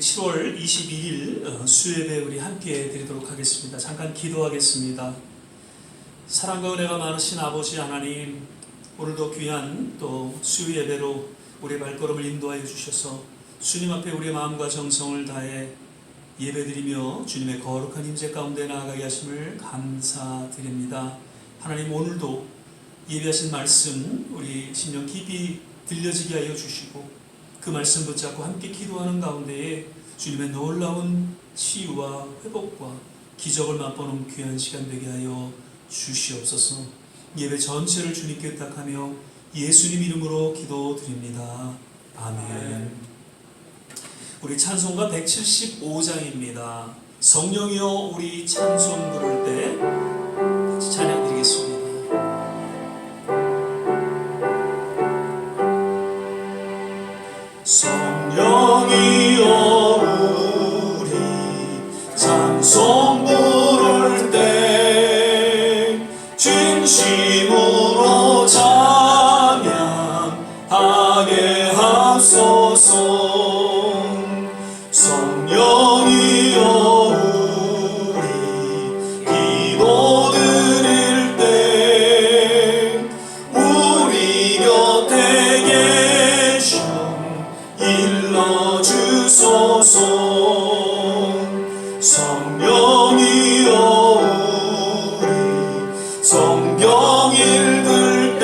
7월 22일 수요예배 우리 함께 드리도록 하겠습니다. 잠깐 기도하겠습니다. 사랑과 은혜가 많으신 아버지 하나님, 오늘도 귀한 또 수요예배로 우리의 발걸음을 인도하여 주셔서 주님 앞에 우리의 마음과 정성을 다해 예배드리며 주님의 거룩한 임재 가운데 나아가게 하심을 감사드립니다. 하나님, 오늘도 예배하신 말씀 우리 심령 깊이 들려지게 하여 주시고 그 말씀 붙잡고 함께 기도하는 가운데에 주님의 놀라운 치유와 회복과 기적을 맛보는 귀한 시간 되게 하여 주시옵소서. 예배 전체를 주님께 의탁하며 예수님 이름으로 기도드립니다. 아멘. 우리 찬송가 175장입니다. 성령이여 우리 찬송 부를 때 같이 찬양 드리겠습니다. 성령이여 우리 찬송 부를 때 진심으로 찬양하게 하소서. 성령이여 우리 기도 드릴 때 우리 곁에 계셔 일러주소서. 성령이여 우리 성경 읽을 때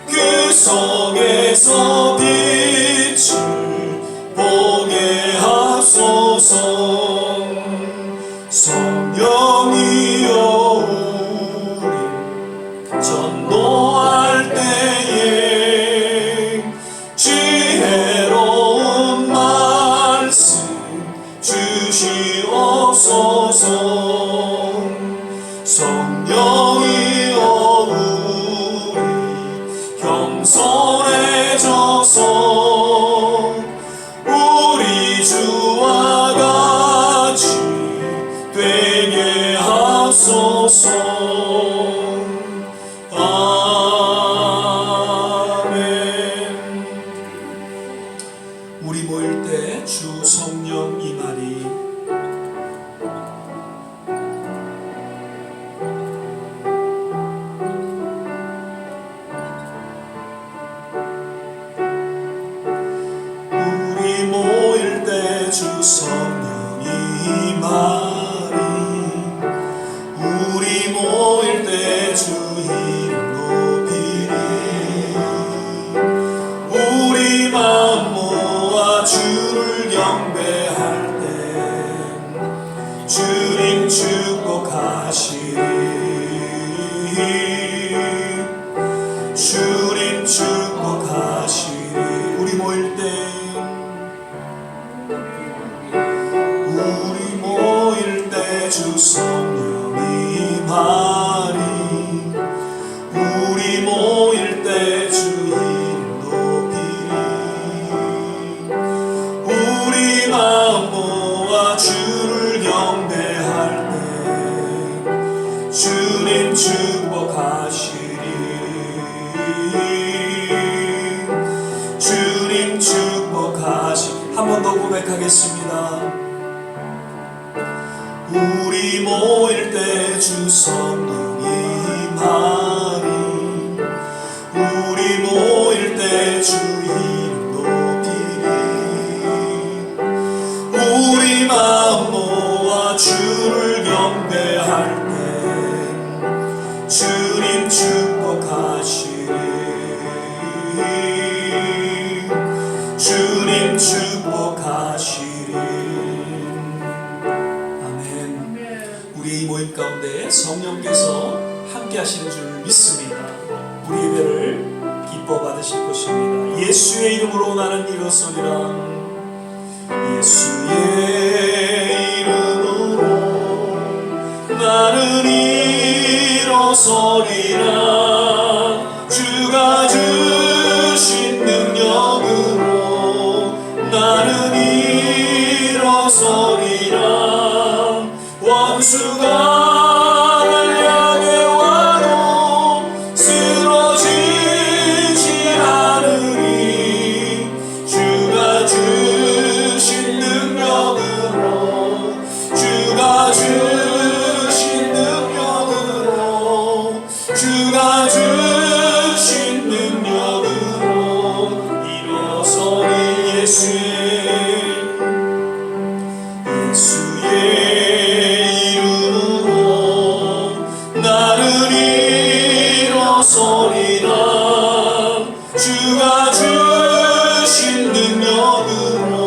그 속에서 빛을 보게 하소서. 성령이여 우리 전도할 때에 지혜로운 말씀 주시옵소서. 성령이여 우리 겸손해져서 우리 주와 같이 되게 하소서. 우리 모일 때 주 성령 임하리. 우리 모일 때 주 성령 임하리. 우리 모일 때 주 이름 높이리. 우리 마음 모아 주를 경배할 때 주님 축복하시리. 주님 축복하시리. 우리 모일 때 우리 모일 때 주 성령 임하리. 우리 모일 때 주 이름 높이리. 우리 마음 모아 주를 경배할 때 주님 축복하시리. 주님 축복하시리. 한 번 더 고백하겠습니다. 우리 모일 때 주 성령 임하리. 우리 모일 때 주 이름 높이리. 우리 마음 모아 주를 경배할 때 주님 축복하시리. 주님 축복하시리. 우리 모임 가운데 성령께서 함께 하시는 줄 믿습니다. 우리 예배를 기뻐 받으실 것입니다. 예수의 이름으로 나는 일어서리라. 예수의 이름으로 나는 일어서리라. 주가 주신 능력으로 나는 일어서리라. 원수가 날 향해 와도 쓰러지지 않으리. 주가 주 예수의 이름으로 나를 일어서리라. 주가 주신 능력으로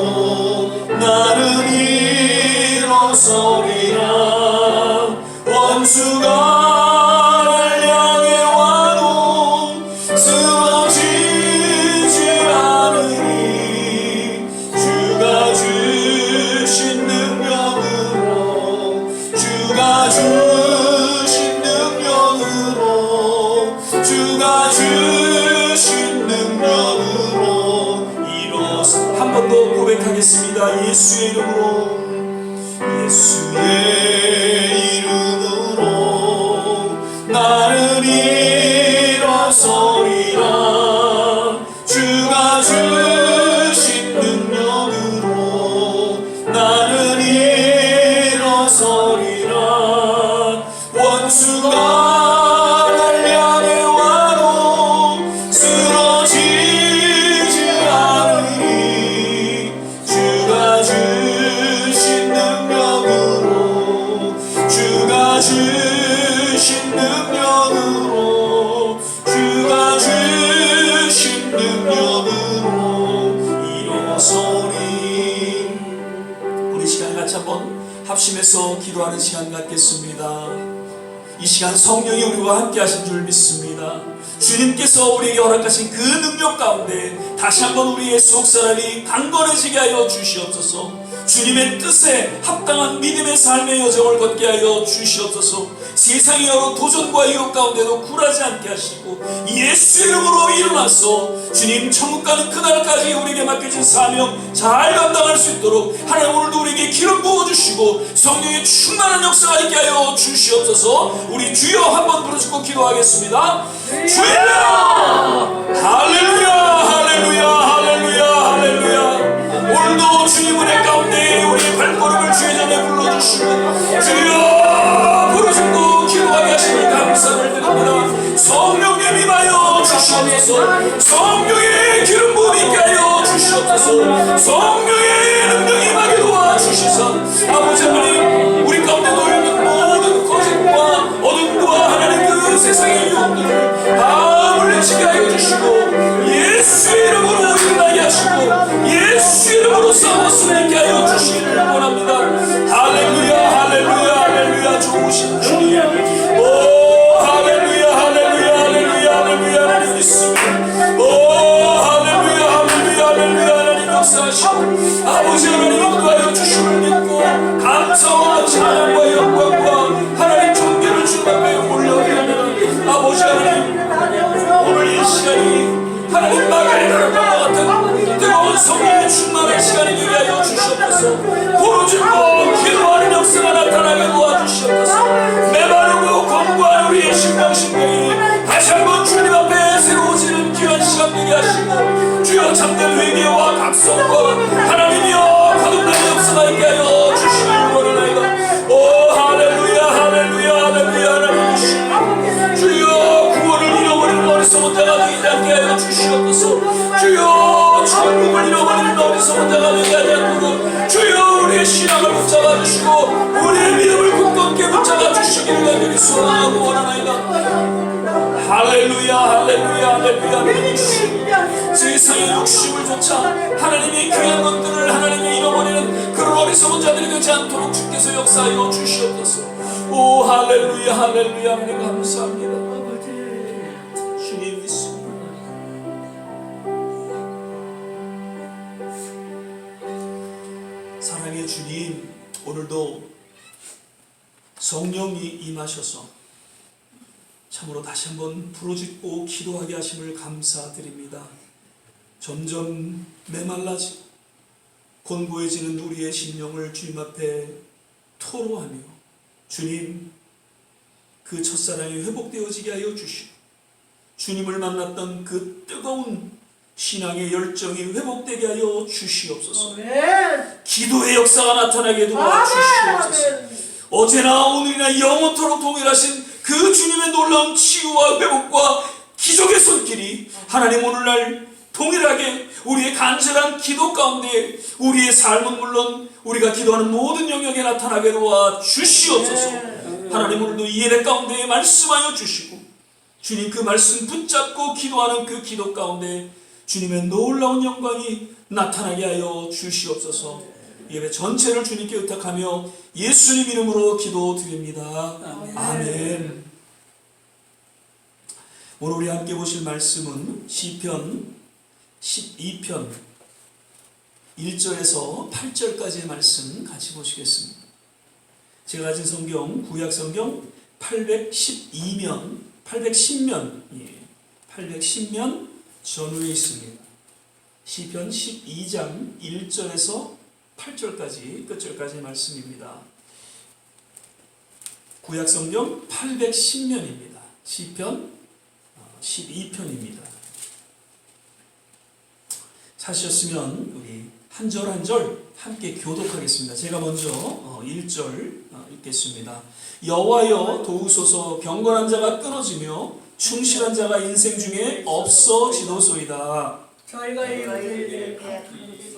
나를 일어서리라. 원수가 날 향해 와도 쓰러지지 않으리. 주가 주신 능력으로 주가 주신 능력으로 주가 주신 능력으로 일어서 한 번 더 고백하겠습니다. 예수의 이름으로 예수의 이름으로 나를 일어서리라. 주가 주신 능력으로 나를 일어서리라. 원수가 날 향해 와도 쓰러지지 않으리. 주가 주신 능력으로 주가 주신 능력으로 주가 주신 능력으로 일어서리. 우리 시간 같이 한번 합심해서 기도하는 시간 갖겠습니다. 이 시간 성령이 우리와 함께 하신 줄 믿습니다. 주님께서 우리에게 허락하신 그 능력 가운데 다시 한번 우리의 속사람이 강건해지게 하여 주시옵소서. 주님의 뜻에 합당한 믿음의 삶의 여정을 걷게 하여 주시옵소서. 세상의 여러 도전과 유혹 가운데도 굴하지 않게 하시고 예수 이름으로 일어나서 주님 천국 가는 그날까지 우리에게 맡겨진 사명 잘 감당할 수 있도록 하나님 오늘도 우리에게 기름 부어주시고 성령의 충만한 역사가 있게 하여 주시옵소서. 우리 주여 한번 부르짖고 기도하겠습니다. 주여! 할렐루야 할렐루야 할렐루야 할렐루야. 오늘도 주님 은혜 가운데 우리의 발걸음을 주의 전에 불러주시고 주여 부르짖고 기도하게 하시니 감사를 드립니다. 성령님 임하여 주시옵소서. 성령의 기름 부음이 있게 하여 주시옵소서. 성령의 능력 임하게 도와주시사 아버지 하나님 우리 가운데 놓여있는 모든 거짓과 어둠과 하나님 그 세상의 유혹들을 다 물리치게 하여 주시고 예수 이름으로 일어나게 하시고 예수 이름으로 싸워 승리케 하여 주시기를 원합니다. 할렐루야 할렐루야 할렐루야. 좋으신 주님 오 할렐루야 할렐루야 할렐루야 할렐루야. 하나님 있습니다. 오 할렐루야 할렐루야 할렐루야. 하나님 역사하시고 아버지 하나님 인도하여 주심을 믿고 감사와 찬양과 영광과 하나님 존귀를 주님 앞에 올려드리는 아버지 하나님 오늘 이 시간이 하나님 마가리나라과 같은 뜨거운 성령의 충만한 시간이 되게 하여 주시옵소서. 부르짖고 기도하는 역사가 나타나게 도와주시옵소서. 메마르고 검고한 우리의 심령심령이 다시 한번 주님 앞에 새로워지는 귀한 시간 되게 하시고 주여 참된 회개와 각성과 하나님이여 거듭나는 역사가 있게 하여 주시길 원하나이다. 오 할렐루야 할렐루야 할렐루야. 하나님 주여 구원을 잃어버리는 어리석은 자가 되지 않게 하여 주시옵소서. 주여 천국을 잃어버리는 어리석은 자가 되지 않도록 주여 우리의 신앙을 붙잡아 주시고 우리의 믿음을 굳건하게 붙잡아 주시기를 간절히 소원하고 원하나이다. 할렐루야 할렐루야 할렐루야. 세상의 욕심을 쫓아 하나님의 귀한 것들을 하나님이 잃어버리는 그런 어리석은 자들이 되지 않도록 주께서 역사하여 주시옵소서. 오 할렐루야 할렐루야. 하나님 감사합니다. 주님 믿습니다. 사랑의 주님 오늘도 성령이 임하셔서 참으로 다시 한번 부르짖고 기도하게 하심을 감사드립니다. 점점 메말라지고 곤고해지는 우리의 심령을 주님 앞에 토로하며 주님 그 첫사랑이 회복되어지게 하여 주시고 주님을 만났던 그 뜨거운 신앙의 열정이 회복되게 하여 주시옵소서. 기도의 역사가 나타나게 도와주시옵소서. 어제나 오늘이나 영원토록 동일하신 그 주님의 놀라운 치유와 회복과 기적의 손길이 하나님 오늘날 동일하게 우리의 간절한 기도 가운데 우리의 삶은 물론 우리가 기도하는 모든 영역에 나타나게 도와 주시옵소서. 하나님, 오늘도 이 예배 가운데 말씀하여 주시고 주님 그 말씀 붙잡고 기도하는 그 기도 가운데 주님의 놀라운 영광이 나타나게 하여 주시옵소서. 예배 전체를 주님께 의탁하며 예수님 이름으로 기도드립니다. 아멘. 오늘 우리 함께 보실 말씀은 시편 12편 1절에서 8절까지의 말씀 같이 보시겠습니다. 제가 가진 성경, 구약 성경 810면 전후에 있습니다. 시편 12장 1절에서 8절까지 끝절까지의 말씀입니다. 구약 성경 810면입니다. 시편 12편입니다. 찾으셨으면 우리 한 절 한 절 함께 교독하겠습니다. 제가 먼저 1절 읽겠습니다. 여호와여 도우소서. 경건한 자가 끊어지며 충실한 자가 인생 중에 없어지도소이다. 저희가 이들에게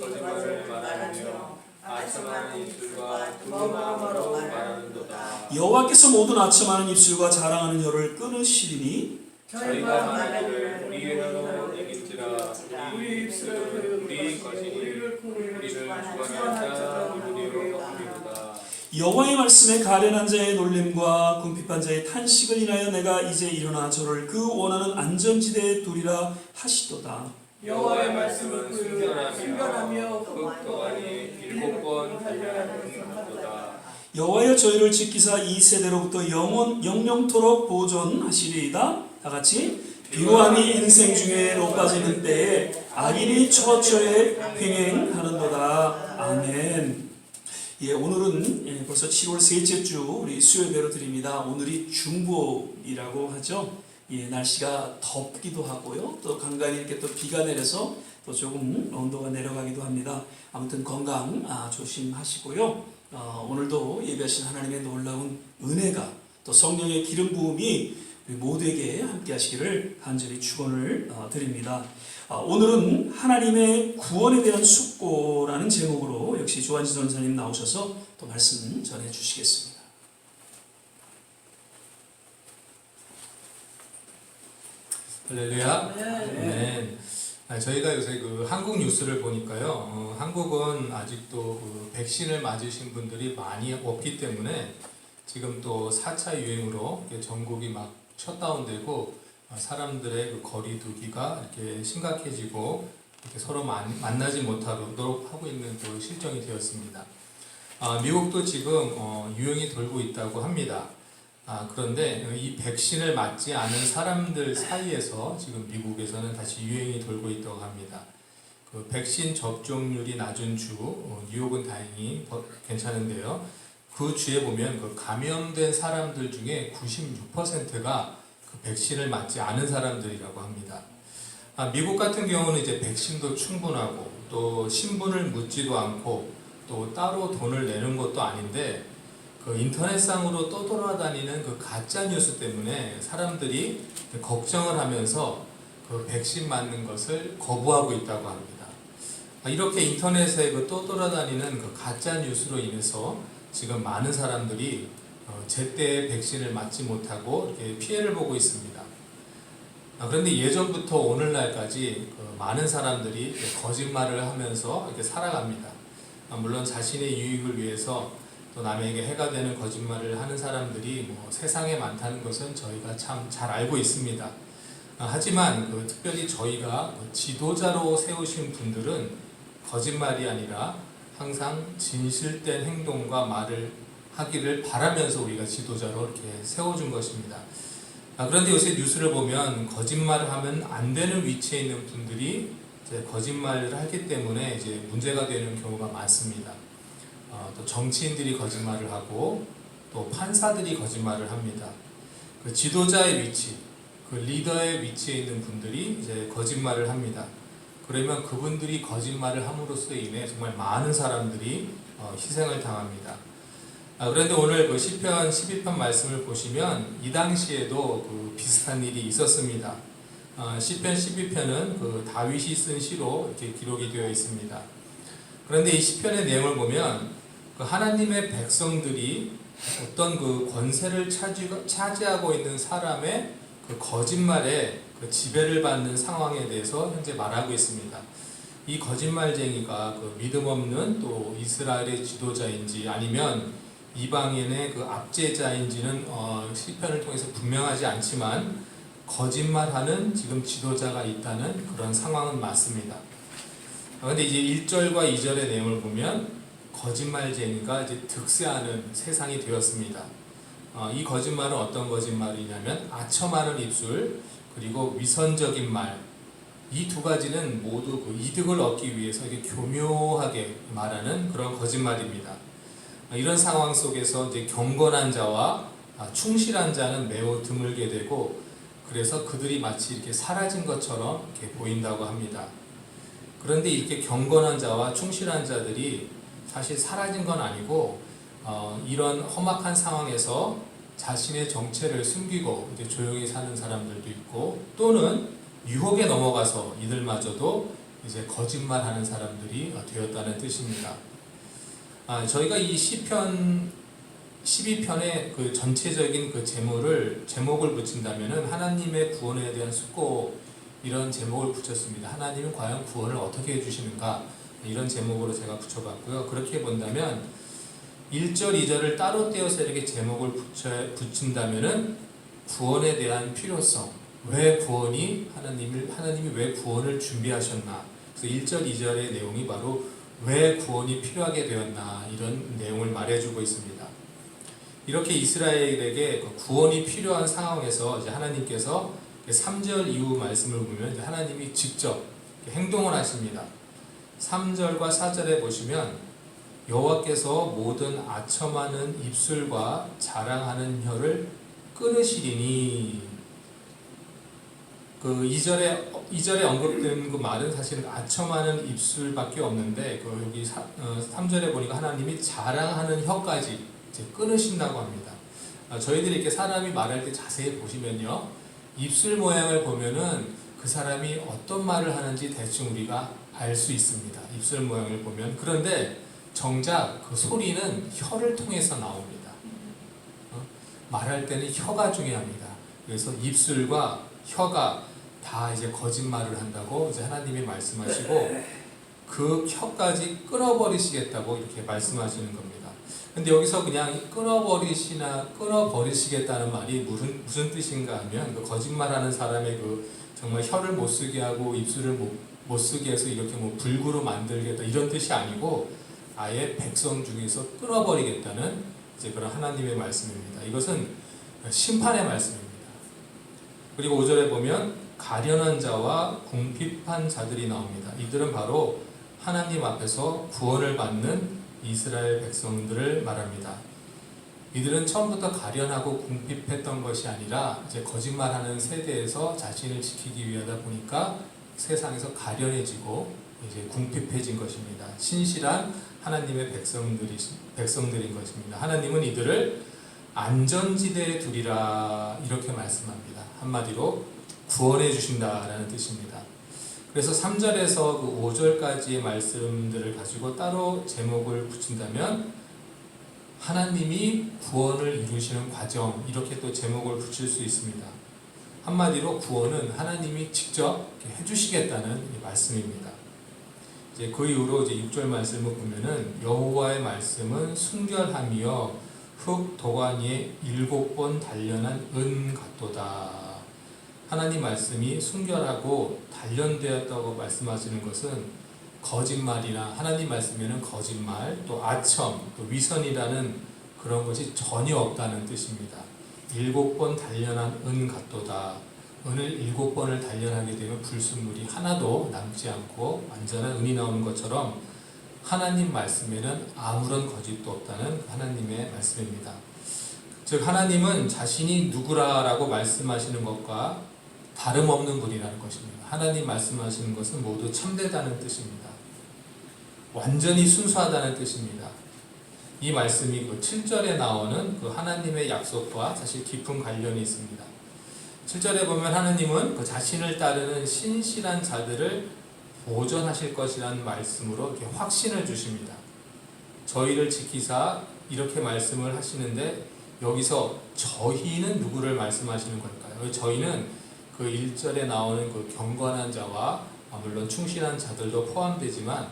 거짓말을 말하며 아첨하는 입술과 두루마로 말하는도다. 여호와께서 모든 아첨하는 입술과 자랑하는 혀를 끊으시리니 저희가 말하기를 우리의 혀로 이길지라. 우리 입술을 우리 것이니 우리를 주관할 자 누구리요 우리로다. 여호와의 말씀에 가련한 자의 놀림과 궁핍한 자의 탄식을 인하여 내가 이제 일어나 저를 그 원하는 안전지대에 두리라 하시도다. 여호와의 말씀은 순결하며 흑도하니 7번 달려하는도다. 여호와여 저희를 지키사 이 세대로부터 영영토록 보존하시리이다. 다같이 비호함이 인생 중에 높아지는 때에 악인이 처처에 횡행하는도다. 아멘. 오늘은 벌써 7월 셋째 주 우리 수요예배로 드립니다. 오늘이 중보이라고 하죠. 날씨가 덥기도 하고요. 또 간간히 이렇게 또 비가 내려서 또 조금 온도가 내려가기도 합니다. 아무튼 건강 조심하시고요. 오늘도 예배하신 하나님의 놀라운 은혜가 또 성령의 기름 부음이 우리 모두에게 함께 하시기를 간절히 축원을 드립니다. 오늘은 하나님의 구원에 대한 숙고라는 제목으로 역시 조한지 전사님 나오셔서 또 말씀 전해 주시겠습니다. 할렐루야. 네. 저희가 요새 그 한국 뉴스를 보니까요. 한국은 아직도 그 백신을 맞으신 분들이 많이 없기 때문에 지금 또 4차 유행으로 전국이 막 셧다운되고 사람들의 그 거리두기가 이렇게 심각해지고 이렇게 서로 만나지 못하도록 하고 있는 또 실정이 되었습니다. 미국도 지금 유행이 돌고 있다고 합니다. 그런데 이 백신을 맞지 않은 사람들 사이에서 지금 미국에서는 다시 유행이 돌고 있다고 합니다. 그 백신 접종률이 낮은 주 뉴욕은 다행히 괜찮은데요. 그 주에 보면 그 감염된 사람들 중에 96%가 그 백신을 맞지 않은 사람들이라고 합니다. 미국 같은 경우는 이제 백신도 충분하고 또 신분을 묻지도 않고 또 따로 돈을 내는 것도 아닌데 그 인터넷상으로 떠돌아다니는 그 가짜 뉴스 때문에 사람들이 걱정을 하면서 그 백신 맞는 것을 거부하고 있다고 합니다. 이렇게 인터넷에 그 떠돌아다니는 그 가짜 뉴스로 인해서 지금 많은 사람들이 제때 백신을 맞지 못하고 이렇게 피해를 보고 있습니다. 그런데 예전부터 오늘날까지 그 많은 사람들이 거짓말을 하면서 이렇게 살아갑니다. 물론 자신의 유익을 위해서 또 남에게 해가 되는 거짓말을 하는 사람들이 세상에 많다는 것은 저희가 참 잘 알고 있습니다. 하지만 특별히 저희가 지도자로 세우신 분들은 거짓말이 아니라 항상 진실된 행동과 말을 하기를 바라면서 우리가 지도자로 이렇게 세워준 것입니다. 그런데 요새 뉴스를 보면 거짓말을 하면 안 되는 위치에 있는 분들이 이제 거짓말을 하기 때문에 이제 문제가 되는 경우가 많습니다. 또 정치인들이 거짓말을 하고 또 판사들이 거짓말을 합니다. 그 지도자의 위치, 그 리더의 위치에 있는 분들이 이제 거짓말을 합니다. 그러면 그분들이 거짓말을 함으로써 인해 정말 많은 사람들이 희생을 당합니다. 그런데 오늘 그 시편 12편 말씀을 보시면 이 당시에도 그 비슷한 일이 있었습니다. 시편 12편은 그 다윗이 쓴 시로 이렇게 기록이 되어 있습니다. 그런데 이 시편의 내용을 보면 그 하나님의 백성들이 어떤 그 권세를 차지하고 있는 사람의 그 거짓말에 그 지배를 받는 상황에 대해서 현재 말하고 있습니다. 이 거짓말쟁이가 그 믿음 없는 또 이스라엘의 지도자인지 아니면 이방인의 그 압제자인지는 시편을 통해서 분명하지 않지만 거짓말하는 지금 지도자가 있다는 그런 상황은 맞습니다. 그런데 이제 1절과 2절의 내용을 보면 거짓말쟁이가 이제 득세하는 세상이 되었습니다. 이 거짓말은 어떤 거짓말이냐면 아첨하는 입술 그리고 위선적인 말, 이 두 가지는 모두 그 이득을 얻기 위해서 이렇게 교묘하게 말하는 그런 거짓말입니다. 이런 상황 속에서 이제 경건한 자와 충실한 자는 매우 드물게 되고 그래서 그들이 마치 이렇게 사라진 것처럼 이렇게 보인다고 합니다. 그런데 이렇게 경건한 자와 충실한 자들이 사실 사라진 건 아니고 이런 험악한 상황에서 자신의 정체를 숨기고 이제 조용히 사는 사람들도 있고 또는 유혹에 넘어가서 이들마저도 이제 거짓말하는 사람들이 되었다는 뜻입니다. 저희가 이 시편 12편의 그 전체적인 그 제목을 붙인다면은 하나님의 구원에 대한 숙고 이런 제목을 붙였습니다. 하나님은 과연 구원을 어떻게 해주시는가 이런 제목으로 제가 붙여봤고요. 그렇게 본다면 1절, 2절을 따로 떼어서 이렇게 제목을 붙인다면은 구원에 대한 필요성, 왜 구원이 하나님이 왜 구원을 준비하셨나? 그래서 1절, 2절의 내용이 바로 왜 구원이 필요하게 되었나 이런 내용을 말해주고 있습니다. 이렇게 이스라엘에게 구원이 필요한 상황에서 이제 하나님께서 3절 이후 말씀을 보면 하나님이 직접 행동을 하십니다. 3절과 4절에 보시면 여호와께서 모든 아첨하는 입술과 자랑하는 혀를 끊으시리니 그 2절에 언급된 그 말은 사실은 아첨하는 입술밖에 없는데 그 여기 3절에 보니까 하나님이 자랑하는 혀까지 이제 끊으신다고 합니다. 저희들이 이렇게 사람이 말할 때 자세히 보시면요, 입술 모양을 보면은 그 사람이 어떤 말을 하는지 대충 우리가 알 수 있습니다. 입술 모양을 보면. 그런데 정작 그 소리는 혀를 통해서 나옵니다. 말할 때는 혀가 중요합니다. 그래서 입술과 혀가 다 이제 거짓말을 한다고 이제 하나님이 말씀하시고 그 혀까지 끊어버리시겠다고 이렇게 말씀하시는 겁니다. 근데 여기서 그냥 끊어버리시겠다는 말이 무슨 뜻인가 하면 그 거짓말하는 사람의 그 정말 혀를 못 쓰게 하고 입술을 못 쓰게 해서 이렇게 뭐 불구로 만들겠다 이런 뜻이 아니고 아예 백성 중에서 끊어버리겠다는 이제 그런 하나님의 말씀입니다. 이것은 심판의 말씀입니다. 그리고 5절에 보면 가련한 자와 궁핍한 자들이 나옵니다. 이들은 바로 하나님 앞에서 구원을 받는 이스라엘 백성들을 말합니다. 이들은 처음부터 가련하고 궁핍했던 것이 아니라 이제 거짓말하는 세대에서 자신을 지키기 위하다 보니까 세상에서 가련해지고 이제 궁핍해진 것입니다. 신실한 하나님의 백성들인 것입니다. 하나님은 이들을 안전지대에 두리라 이렇게 말씀합니다. 한마디로 구원해 주신다라는 뜻입니다. 그래서 3절에서 그 5절까지의 말씀들을 가지고 따로 제목을 붙인다면 하나님이 구원을 이루시는 과정 이렇게 또 제목을 붙일 수 있습니다. 한마디로 구원은 하나님이 직접 해주시겠다는 말씀입니다. 이제 그 이후로 이제 6절 말씀을 보면은 여호와의 말씀은 순결하며 흙 도관 위에 7번 단련한 은 같도다. 하나님 말씀이 순결하고 단련되었다고 말씀하시는 것은 거짓말이나 하나님 말씀에는 거짓말, 또 아첨, 또 위선이라는 그런 것이 전혀 없다는 뜻입니다. 7번 단련한 은 같도다. 은을 7번을 단련하게 되면 불순물이 하나도 남지 않고 완전한 은이 나오는 것처럼 하나님 말씀에는 아무런 거짓도 없다는 하나님의 말씀입니다. 즉 하나님은 자신이 누구라고 말씀하시는 것과 다름없는 분이라는 것입니다. 하나님 말씀하시는 것은 모두 참되다는 뜻입니다. 완전히 순수하다는 뜻입니다. 이 말씀이 그 7절에 나오는 그 하나님의 약속과 사실 깊은 관련이 있습니다. 7절에 보면 하나님은 그 자신을 따르는 신실한 자들을 보존하실 것이라는 말씀으로 이렇게 확신을 주십니다. 저희를 지키사 이렇게 말씀을 하시는데 여기서 저희는 누구를 말씀하시는 걸까요? 저희는 그 1절에 나오는 그 경건한 자와 물론 충실한 자들도 포함되지만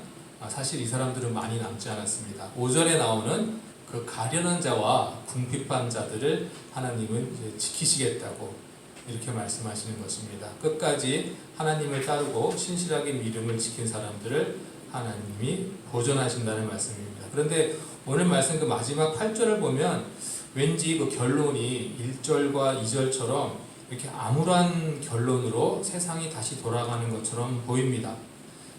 사실 이 사람들은 많이 남지 않았습니다. 5절에 나오는 그 가련한 자와 궁핍한 자들을 하나님은 이제 지키시겠다고 이렇게 말씀하시는 것입니다. 끝까지 하나님을 따르고 신실하게 믿음을 지킨 사람들을 하나님이 보존하신다는 말씀입니다. 그런데 오늘 말씀 그 마지막 8절을 보면 왠지 그 결론이 1절과 2절처럼 이렇게 암울한 결론으로 세상이 다시 돌아가는 것처럼 보입니다.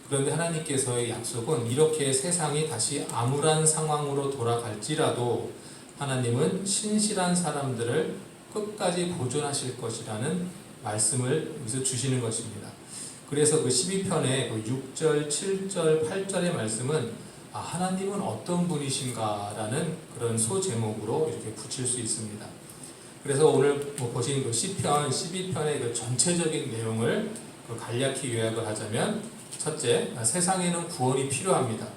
그런데 하나님께서의 약속은 이렇게 세상이 다시 암울한 상황으로 돌아갈지라도 하나님은 신실한 사람들을 끝까지 보존하실 것이라는 말씀을 여기서 주시는 것입니다. 그래서 그 12편의 그 6절, 7절, 8절의 말씀은 하나님은 어떤 분이신가라는 그런 소제목으로 이렇게 붙일 수 있습니다. 그래서 오늘 보신 그 시편 12편의 그 전체적인 내용을 간략히 요약을 하자면, 첫째, 세상에는 구원이 필요합니다.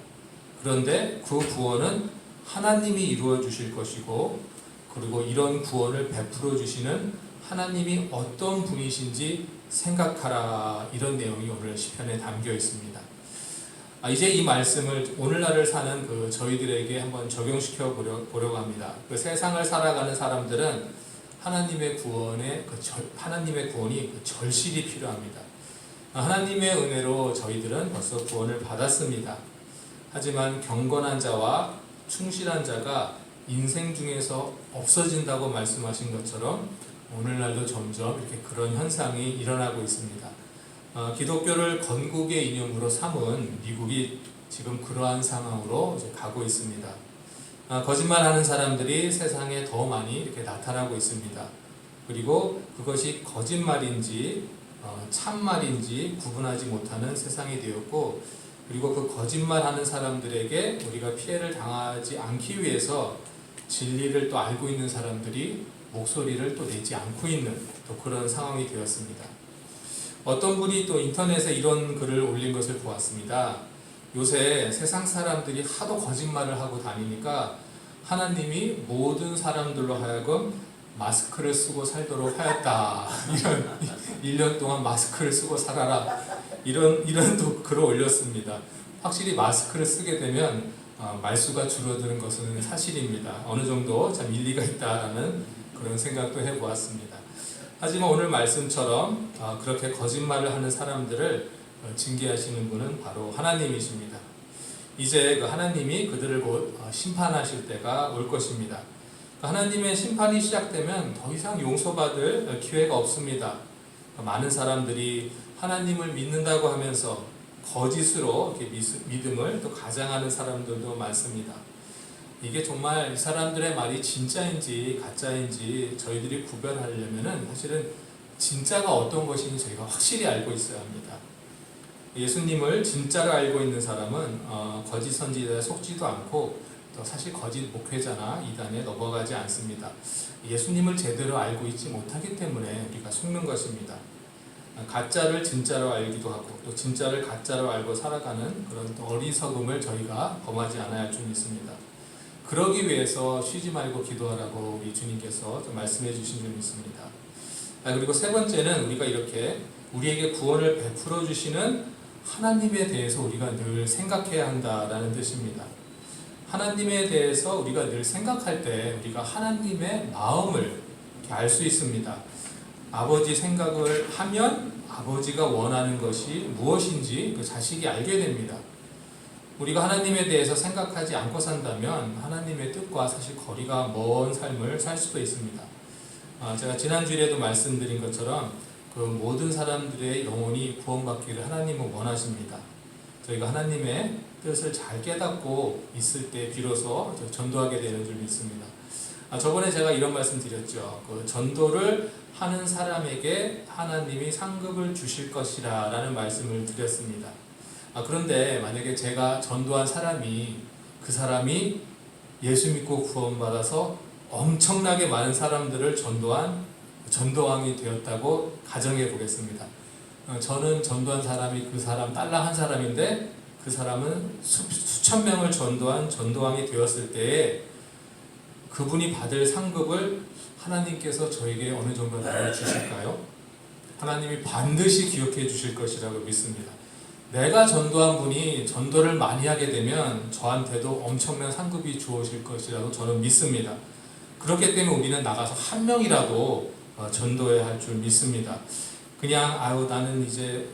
그런데 그 구원은 하나님이 이루어 주실 것이고, 그리고 이런 구원을 베풀어 주시는 하나님이 어떤 분이신지 생각하라, 이런 내용이 오늘 시편에 담겨 있습니다. 이제 이 말씀을 오늘날을 사는 그 저희들에게 한번 적용시켜 보려고 합니다. 그 세상을 살아가는 사람들은 하나님의 구원이 절실히 필요합니다. 하나님의 은혜로 저희들은 벌써 구원을 받았습니다. 하지만 경건한 자와 충실한 자가 인생 중에서 없어진다고 말씀하신 것처럼 오늘날도 점점 이렇게 그런 현상이 일어나고 있습니다. 기독교를 건국의 이념으로 삼은 미국이 지금 그러한 상황으로 이제 가고 있습니다. 거짓말하는 사람들이 세상에 더 많이 이렇게 나타나고 있습니다. 그리고 그것이 거짓말인지 참말인지 구분하지 못하는 세상이 되었고, 그리고 그 거짓말하는 사람들에게 우리가 피해를 당하지 않기 위해서 진리를 또 알고 있는 사람들이 목소리를 또 내지 않고 있는 또 그런 상황이 되었습니다. 어떤 분이 또 인터넷에 이런 글을 올린 것을 보았습니다. 요새 세상 사람들이 하도 거짓말을 하고 다니니까 하나님이 모든 사람들로 하여금 마스크를 쓰고 살도록 하였다. 이런 1년 동안 마스크를 쓰고 살아라. 이런 또 글을 올렸습니다. 확실히 마스크를 쓰게 되면 말수가 줄어드는 것은 사실입니다. 어느 정도 참 일리가 있다라는 그런 생각도 해보았습니다. 하지만 오늘 말씀처럼 그렇게 거짓말을 하는 사람들을 징계하시는 분은 바로 하나님이십니다. 이제 그 하나님이 그들을 곧 심판하실 때가 올 것입니다. 하나님의 심판이 시작되면 더 이상 용서받을 기회가 없습니다. 많은 사람들이 하나님을 믿는다고 하면서 거짓으로 이렇게 믿음을 또 가장하는 사람들도 많습니다. 이게 정말 이 사람들의 말이 진짜인지 가짜인지 저희들이 구별하려면은 사실은 진짜가 어떤 것인지 저희가 확실히 알고 있어야 합니다. 예수님을 진짜로 알고 있는 사람은 거짓 선지자에 속지도 않고 또 사실 거짓 목회자나 이단에 넘어가지 않습니다. 예수님을 제대로 알고 있지 못하기 때문에 우리가 속는 것입니다. 가짜를 진짜로 알기도 하고 또 진짜를 가짜로 알고 살아가는 그런 어리석음을 저희가 범하지 않아야 할 줄 믿습니다. 그러기 위해서 쉬지 말고 기도하라고 우리 주님께서 좀 말씀해 주신 점 있습니다. 그리고 세 번째는 우리가 이렇게 우리에게 구원을 베풀어 주시는 하나님에 대해서 우리가 늘 생각해야 한다라는 뜻입니다. 하나님에 대해서 우리가 늘 생각할 때 우리가 하나님의 마음을 알 수 있습니다. 아버지 생각을 하면 아버지가 원하는 것이 무엇인지 그 자식이 알게 됩니다. 우리가 하나님에 대해서 생각하지 않고 산다면 하나님의 뜻과 사실 거리가 먼 삶을 살 수도 있습니다. 제가 지난주에도 말씀드린 것처럼 그 모든 사람들의 영혼이 구원받기를 하나님은 원하십니다. 저희가 하나님의 뜻을 잘 깨닫고 있을 때 비로소 전도하게 되는 줄 믿습니다. 저번에 제가 이런 말씀 드렸죠. 그 전도를 하는 사람에게 하나님이 상급을 주실 것이라 라는 말씀을 드렸습니다. 그런데 만약에 제가 전도한 사람이 그 사람이 예수 믿고 구원받아서 엄청나게 많은 사람들을 전도한 전도왕이 되었다고 가정해 보겠습니다. 저는 전도한 사람이 그 사람 딸랑 한 사람인데 그 사람은 수천 명을 전도한 전도왕이 되었을 때에 그분이 받을 상급을 하나님께서 저에게 어느 정도 나눠주실까요? 하나님이 반드시 기억해 주실 것이라고 믿습니다. 내가 전도한 분이 전도를 많이 하게 되면 저한테도 엄청난 상급이 주어질 것이라고 저는 믿습니다. 그렇기 때문에 우리는 나가서 한 명이라도 전도해야 할 줄 믿습니다. 그냥 나는 이제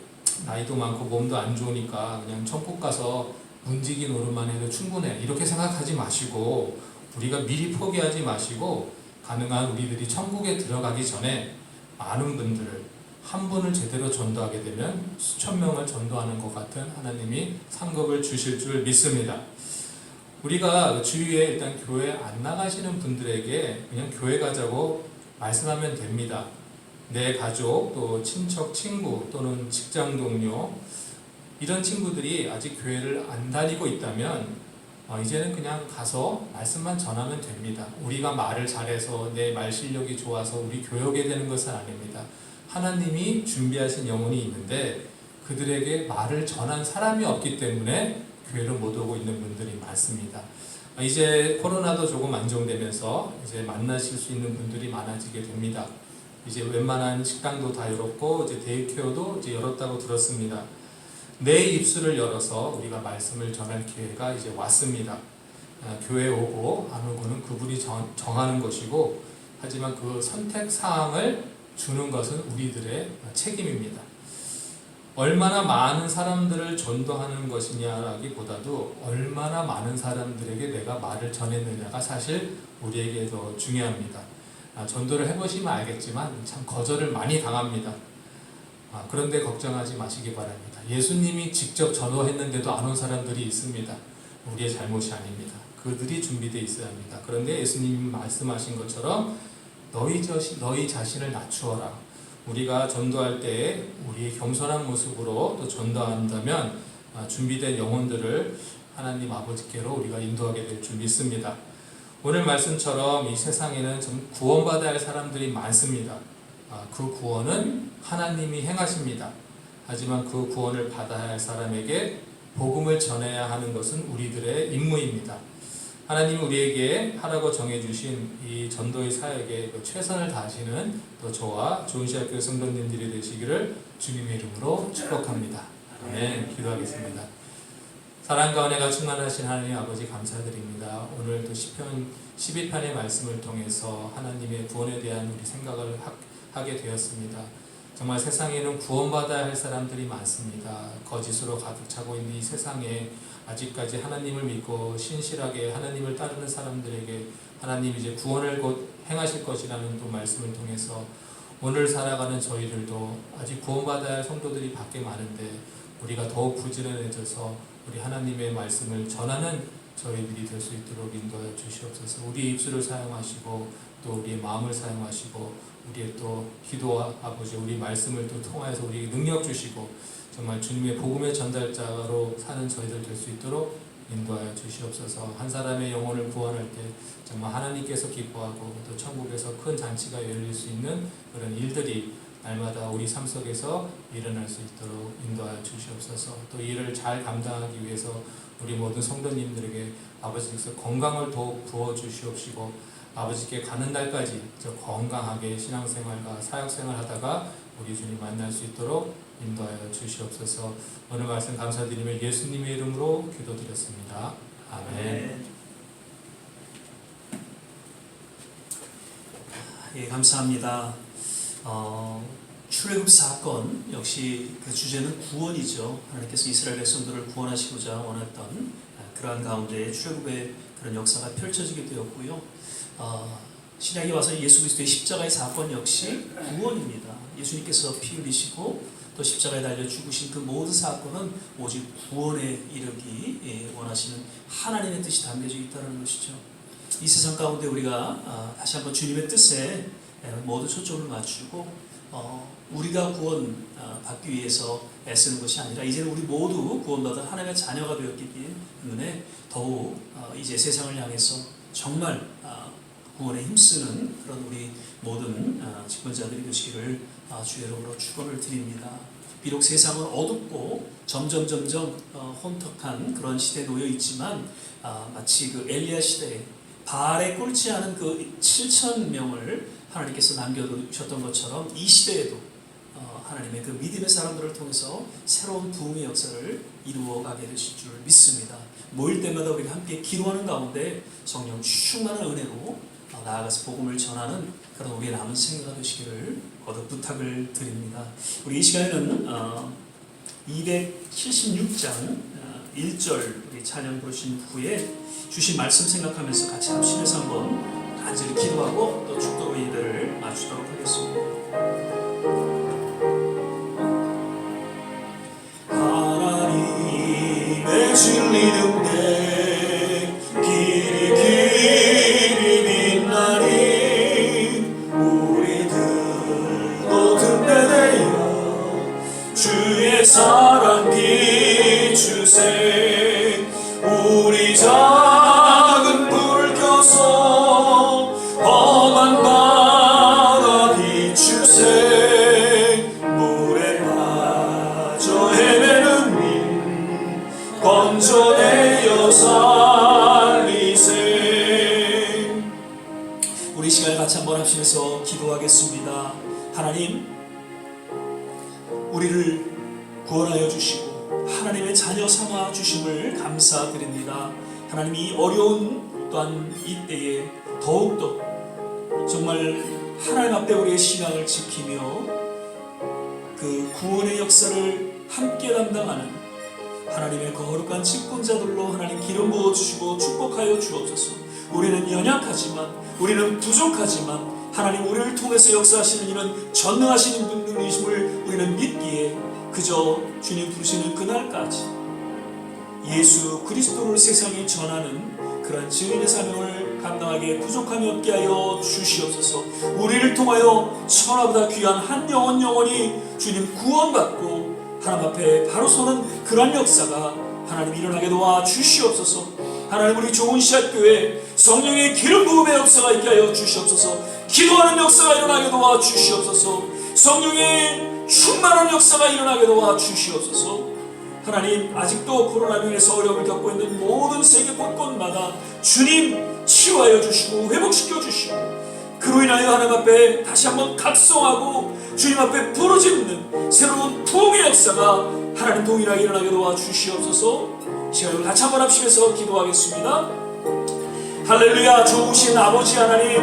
나이도 많고 몸도 안 좋으니까 그냥 천국 가서 문지기 노릇만 해도 충분해 이렇게 생각하지 마시고 우리가 미리 포기하지 마시고 가능한 우리들이 천국에 들어가기 전에 많은 분들을 한 분을 제대로 전도하게 되면 수천 명을 전도하는 것 같은 하나님이 상급을 주실 줄 믿습니다. 우리가 주위에 일단 교회 안 나가시는 분들에게 그냥 교회 가자고 말씀하면 됩니다. 내 가족, 또 친척, 친구 또는 직장 동료 이런 친구들이 아직 교회를 안 다니고 있다면 이제는 그냥 가서 말씀만 전하면 됩니다. 우리가 말을 잘해서 내 말 실력이 좋아서 우리 교육에 되는 것은 아닙니다. 하나님이 준비하신 영혼이 있는데 그들에게 말을 전한 사람이 없기 때문에 교회를 못 오고 있는 분들이 많습니다. 이제 코로나도 조금 안정되면서 이제 만나실 수 있는 분들이 많아지게 됩니다. 이제 웬만한 식당도 다 열었고 이제 데이케어도 이제 열었다고 들었습니다. 내 입술을 열어서 우리가 말씀을 전할 기회가 이제 왔습니다. 교회 오고 안 오고는 그분이 정하는 것이고 하지만 그 선택 사항을 주는 것은 우리들의 책임입니다. 얼마나 많은 사람들을 전도하는 것이냐라기보다도 얼마나 많은 사람들에게 내가 말을 전했느냐가 사실 우리에게 더 중요합니다. 전도를 해보시면 알겠지만 참 거절을 많이 당합니다. 그런데 걱정하지 마시기 바랍니다. 예수님이 직접 전도했는데도 안 온 사람들이 있습니다. 우리의 잘못이 아닙니다. 그들이 준비되어 있어야 합니다. 그런데 예수님이 말씀하신 것처럼 너희 자신을 낮추어라. 우리가 전도할 때 우리의 겸손한 모습으로 또 전도한다면 준비된 영혼들을 하나님 아버지께로 우리가 인도하게 될 줄 믿습니다. 오늘 말씀처럼 이 세상에는 좀 구원받아야 할 사람들이 많습니다. 그 구원은 하나님이 행하십니다. 하지만 그 구원을 받아야 할 사람에게 복음을 전해야 하는 것은 우리들의 임무입니다. 하나님이 우리에게 하라고 정해주신 이 전도의 사역에 최선을 다하시는 또 저와 좋은시학교 성도님들이 되시기를 주님의 이름으로 축복합니다. 아멘. 기도하겠습니다. 사랑과 은혜가 충만하신 하나님 아버지 감사드립니다. 오늘도 시편 12편의 말씀을 통해서 하나님의 구원에 대한 우리 생각을 하게 되었습니다. 정말 세상에는 구원받아야 할 사람들이 많습니다. 거짓으로 가득 차고 있는 이 세상에 아직까지 하나님을 믿고 신실하게 하나님을 따르는 사람들에게 하나님 이제 구원을 곧 행하실 것이라는 또 말씀을 통해서 오늘 살아가는 저희들도 아직 구원받아야 할 성도들이 밖에 많은데 우리가 더욱 부지런해져서 우리 하나님의 말씀을 전하는 저희들이 될 수 있도록 인도하여 주시옵소서. 우리 입술을 사용하시고 또 우리의 마음을 사용하시고 우리의 또 기도와 아버지 우리 말씀을 또 통하여서 우리에게 능력 주시고 정말 주님의 복음의 전달자로 사는 저희들 될 수 있도록 인도하여 주시옵소서. 한 사람의 영혼을 구원할 때 정말 하나님께서 기뻐하고 또 천국에서 큰 잔치가 열릴 수 있는 그런 일들이 날마다 우리 삶 속에서 일어날 수 있도록 인도하여 주시옵소서. 또 이 일을 잘 감당하기 위해서 우리 모든 성도님들에게 아버지께서 건강을 더욱 부어주시옵시고 아버지께 가는 날까지 건강하게 신앙생활과 사역생활 하다가 우리 주님 만날 수 있도록 인도하여 주시옵소서. 오늘 말씀 감사드리며 예수님의 이름으로 기도드렸습니다. 아멘. 예, 감사합니다. 출애굽 사건 역시 그 주제는 구원이죠. 하나님께서 이스라엘 백성들을 구원하시고자 원했던 그러한 가운데 출애굽의 그런 역사가 펼쳐지게 되었고요. 신약에 와서 예수 그리스도의 십자가의 사건 역시 구원입니다. 예수님께서 피 흘리시고 또 십자가에 달려 죽으신 그 모든 사건은 오직 구원에 이르기 원하시는 하나님의 뜻이 담겨져 있다는 것이죠. 이 세상 가운데 우리가 다시 한번 주님의 뜻에 모두 초점을 맞추고 우리가 구원 받기 위해서 애쓰는 것이 아니라 이제는 우리 모두 구원받은 하나님의 자녀가 되었기 때문에 더욱 이제 세상을 향해서 정말 구원에 힘쓰는 그런 우리 모든 직분자들이 되시기를 주의 이름으로 축원을 드립니다. 비록 세상은 어둡고 점점 혼탁한 그런 시대에 놓여 있지만 마치 그 엘리야 시대에 바알에 꿇지 않은 그 7,000명을 하나님께서 남겨두셨던 것처럼 이 시대에도 하나님의 그 믿음의 사람들을 통해서 새로운 부흥의 역사를 이루어가게 되실 줄 믿습니다. 모일 때마다 우리가 함께 기도하는 가운데 성령 충만한 은혜로 나아가서 복음을 전하는 그런 우리의 남은 생애가 되시기를 거듭 부탁을 드립니다. 우리 이 시간에는 276장 1절 우리 찬양 부르신 후에 주신 말씀 생각하면서 같이 합심해서 한번 간절히 기도하고 또 축도의 예배를 마치도록 하겠습니다. 하나님의 진리는 내 길이 빛나니 우리들도 든든해요 주의 사랑 비추세 우리 작은 불 켜서 험한 바다 비추세 물에 빠져 헤매는 민 건져내어 살리세. 우리 시간을 같이 한번 합심해서 기도하겠습니다. 하나님, 우리를 구원하여 주시고 하나님의 자녀 삼아 주심을 감사드립니다. 하나님, 이 어려운 또한 이때에 더욱더 정말 하나님 앞에 우리의 신앙을 지키며 그 구원의 역사를 함께 담당하는 하나님의 거룩한 직분자들로 하나님 기름 부어주시고 축복하여 주옵소서. 우리는 연약하지만, 우리는 부족하지만 하나님 우리를 통해서 역사하시는 이는 전능하신 분이심을 우리는 믿기에 그저 주님 부르시는 그날까지 예수 그리스도를 세상에 전하는 그런 증인의 사명을 감당하기에 부족함이 없게 하여 주시옵소서. 우리를 통하여 천하보다 귀한 한 영혼이 주님 구원받고 하나님 앞에 바로 서는 그런 역사가 하나님 일어나게 도와 주시옵소서. 하나님, 우리 좋은 시앗교회 성령의 기름 부음의 역사가 있게 하여 주시옵소서. 기도하는 역사가 일어나게 도와 주시옵소서. 성령의 충만한 역사가 일어나게 도와 주시옵소서. 하나님, 아직도 코로나로 인해서 어려움을 겪고 있는 모든 세계 곳곳마다 주님 치유하여 주시고 회복시켜 주시고 그로 인하여 하나님 앞에 다시 한번 각성하고 주님 앞에 부르짖는 새로운 부흥의 역사가 하나님 동일하게 일어나게 도와 주시옵소서. 시간을 같이 한번 합심해서 기도하겠습니다. 할렐루야. 좋으신 아버지 하나님,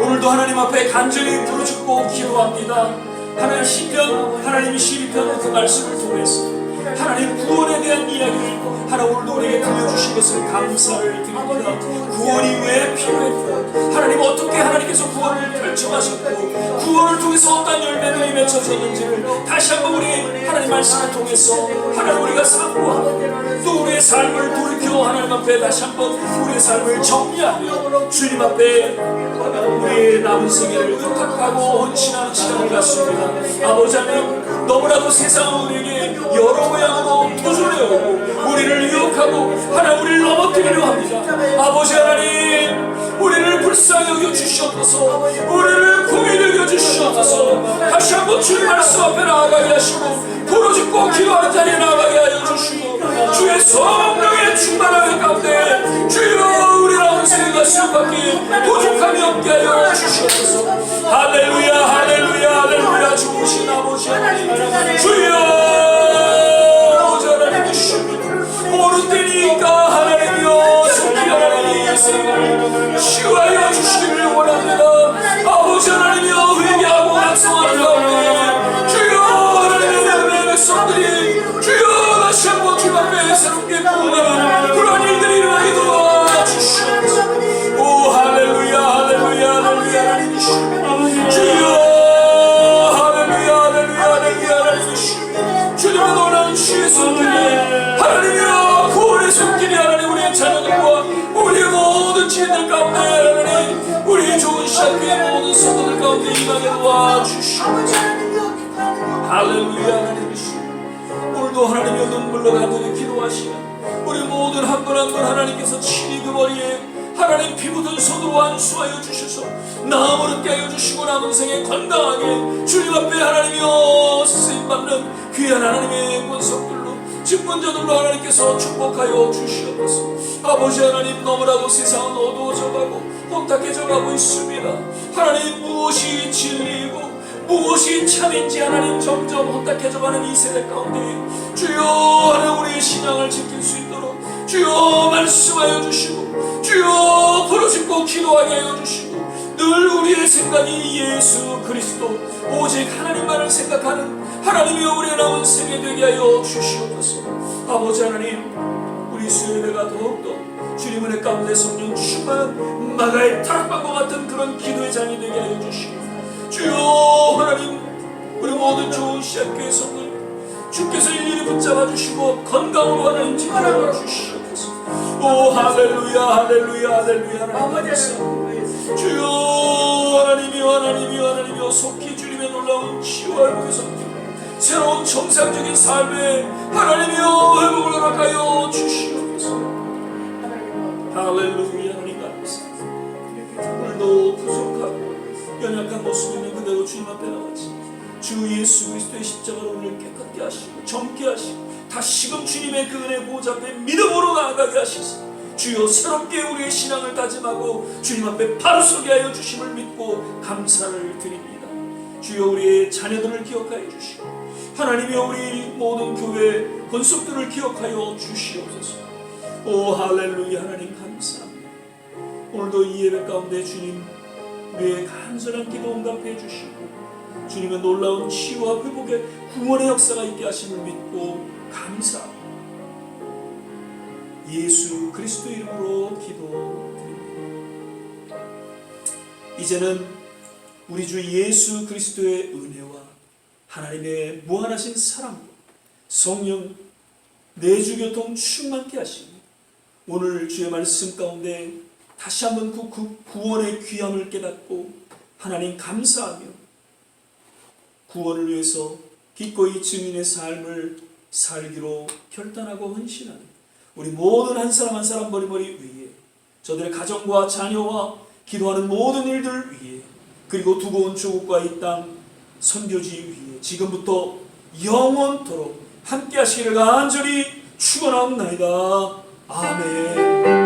오늘도 하나님 앞에 간절히 부르짖고 기도합니다. 하나님 시편, 하나님이 시편 그 말씀을 통해서 하나님 구원에 대한 이야기를 하나님 오늘도 우리에게 들려주신 것을 감사를 드립니다. 구원이 왜 필요했고 하나님 어떻게 하나님께서 구원을 펼쳐가셨고 구원을 통해서 어떤 열매들이 맺혀졌는지를 다시 한번 우리 하나님 말씀을 통해서 하나님 우리가 상고하고 또 우리의 삶을 돌이켜 하나님 앞에 다시 한번 우리의 삶을 정리하며 주님 앞에 우리의 남은 생애를 의탁하고 헌신하는 시간을 갖습니다. 아버지 하나님, 너무나도 세상은 우리에게 여러 모양으로 도전해오고 우리를 유혹하고 하나님 우리를 넘어뜨리려 합니다. 아버지 하나님, 우리를 불쌍히 여겨주시옵소서. 우리를 공의히 여겨주시옵소서. 다시 한번 주님 말씀 앞에 나아가게 하시고 부르짖고 기도하는 자리에 나아가게 하여 주시고 주의 성령의 충만함 가운데 주여 우리 남은 생애가 수박기 부족함이 없게 하여 주시옵소서. 할렐루야, 할렐루야, 할렐루야. 좋으신 아버지 하나님, 주여 아버지 하나님 주십니다. 오는 때니까 하나님이여 속히 하나님의 생을 치유하여 주시기를 원합니다. 아버지 하나님이여 회개하고 낙성하는 가운데 주여 하나님의 백성들이 주여 다시 한번 주님 앞에 새롭게 부흥하는 그런 일들이 일어나게 도와주시옵소서. 오 할렐루야, 할렐루야, 할렐루야. 하나님 주여 할렐루야, 할렐루야, 할렐루야. 하나님 주님은 원하는 주의 손길이 하나님이여 구원의 손길이 하나님 우리의 자녀들과 우리의 모든 지인들 가운데 하나님 우리 좋은 시간의 모든 성도들 가운데 임하게 도와주시옵소서. 할렐루야. 하나님 오늘도 하나님의 눈물로 간절히 기도하시는 우리 모든 한 분 한 분 하나님께서 친히 그 머리에 하나님 피 묻은 손으로 안수하여 주셔서 나음 얻게 하여 주시고 남은 생에 건강하게 주님 앞에 하나님이여 쓰임받는 귀한 하나님의 권속들로 직분자들로 하나님께서 축복하여 주시옵소서. 아버지 하나님, 너무나도 세상은 어두워져 가고 혼탁해져 가고 있습니다. 하나님, 무엇이 진리이고 무엇이 참인지 하나님 점점 혼탁해져 가는 이 세대 가운데 주여 하나님 우리의 신앙을 지킬 수 있도록 주여 말씀하여 주시고 주여 부르짖고 기도하게 하여 주시고 늘 우리의 생각이 예수 그리스도 오직 하나님만을 생각하는 하나님이여 우리의 남은 생에 되게 하여 주시옵소서. 아버지 하나님, 우리 수요예배가 더욱더 주님 은혜 가운데 성령 충만한 마가의 타락방과 같은 그런 기도의 장이 되게 하여 주시고 주여 하나님, 우리 모든 좋은 시작교회 성도님 주께서 일일이 붙잡아 주시고 건강으로 하나님 지켜라 주시옵소서. 오 할렐루야 할렐루야 할렐루야 하나님 주여 하나님이여 하나님이여 하나님이여 속히 주님의 놀라운 치유와 회복의 성령 새로운 정상적인 삶에 하나님이여 회복을 허락하여 주시옵소서. 할렐루야 하나님 감사합니다. 오늘도 부족하고 연약한 모습 있는 그대로 주님 앞에 나왔지 주 예수 그리스도의 십자가로 오늘 깨끗게 하시고 젊게 하시고 다시금 주님의 그 은혜 보좌 앞에 믿음으로 나아가게 하시소. 주여 새롭게 우리의 신앙을 다짐하고 주님 앞에 바로 서게 하여 주심을 믿고 감사를 드립니다. 주여 우리의 자녀들을 기억하여 주시고 하나님이여 우리 모든 교회 권속들을 기억하여 주시옵소서. 오 할렐루야 하나님 감사합니다. 오늘도 이 예배 가운데 주님 우리의 간절한 기도 응답해 주시고 주님의 놀라운 치유와 회복의 구원의 역사가 있게 하심을 믿고 감사합니다. 예수 그리스도 이름으로 기도드립니다. 이제는 우리 주 예수 그리스도의 은혜와 하나님의 무한하신 사랑과 성령 내주교통 충만케 하시고 오늘 주의 말씀 가운데 다시 한번 그 구원의 귀함을 깨닫고 하나님 감사하며 구원을 위해서 기꺼이 증인의 삶을 살기로 결단하고 헌신하는 우리 모든 한 사람 한 사람 머리머리 위에 저들의 가정과 자녀와 기도하는 모든 일들 위에 그리고 두고 온 조국과 이 땅 선교지 위에 지금부터 영원토록 함께 하시기를 간절히 축원하옵나이다. 아멘.